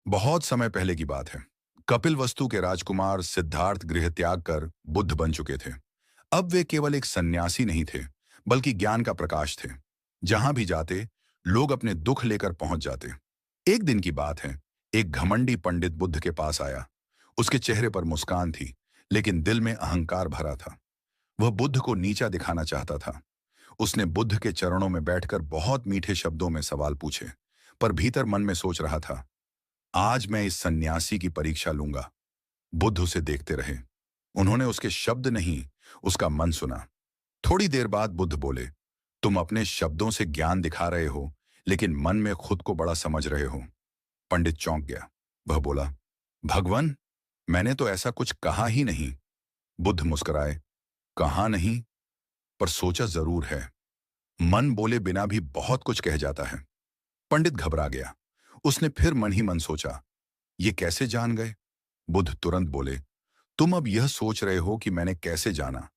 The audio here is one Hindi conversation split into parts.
बहुत समय पहले की बात है। कपिल वस्तु के राजकुमार सिद्धार्थ गृह त्याग कर बुद्ध बन चुके थे। अब वे केवल एक सन्यासी नहीं थे, बल्कि ज्ञान का प्रकाश थे। जहां भी जाते, लोग अपने दुख लेकर पहुंच जाते। एक दिन की बात है। एक घमंडी पंडित बुद्ध के पास आया। उसके चेहरे पर मुस्कान थी, लेकिन दिल में अहंकार भरा था। वह बुद्ध को नीचा दिखाना चाहता था। उसने बुद्ध के चरणों में बैठकर बहुत मीठे शब्दों में सवाल पूछे, पर भीतर मन में सोच रहा था, आज मैं इस सन्यासी की परीक्षा लूंगा। बुद्ध उसे देखते रहे। उन्होंने उसके शब्द नहीं, उसका मन सुना। थोड़ी देर बाद बुद्ध बोले, तुम अपने शब्दों से ज्ञान दिखा रहे हो, लेकिन मन में खुद को बड़ा समझ रहे हो। पंडित चौंक गया। वह बोला, भगवान, मैंने तो ऐसा कुछ कहा ही नहीं। बुद्ध मुस्कुराए, कहा नहीं, पर सोचा जरूर है। मन बोले बिना भी बहुत कुछ कह जाता है। पंडित घबरा गया। उसने फिर मन ही मन सोचा, ये कैसे जान गए? बुद्ध तुरंत बोले, तुम अब यह सोच रहे हो कि मैंने कैसे जाना,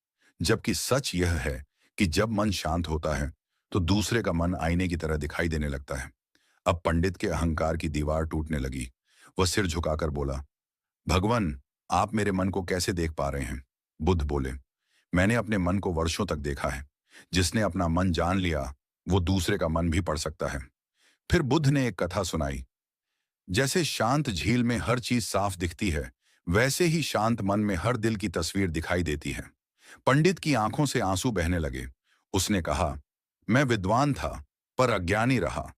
जबकि सच यह है कि जब मन शांत होता है तो दूसरे का मन आईने की तरह दिखाई देने लगता है। अब पंडित के अहंकार की दीवार टूटने लगी। वह सिर झुकाकर बोला, भगवान, आप मेरे मन को कैसे देख पा रहे हैं? बुद्ध बोले, मैंने अपने मन को वर्षों तक देखा है। जिसने अपना मन जान लिया, वो दूसरे का मन भी पढ़ सकता है। फिर बुद्ध ने एक कथा सुनाई। जैसे शांत झील में हर चीज साफ दिखती है, वैसे ही शांत मन में हर दिल की तस्वीर दिखाई देती है। पंडित की आंखों से आंसू बहने लगे। उसने कहा, मैं विद्वान था, पर अज्ञानी रहा।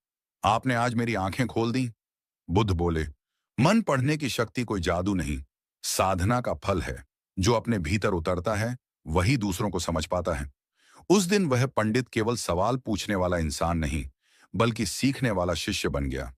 आपने आज मेरी आंखें खोल दी। बुद्ध बोले, मन पढ़ने की शक्ति कोई जादू नहीं, साधना का फल है। जो अपने भीतर उतरता है, वही दूसरों को समझ पाता है। उस दिन वह पंडित केवल सवाल पूछने वाला इंसान नहीं, बल्कि सीखने वाला शिष्य बन गया।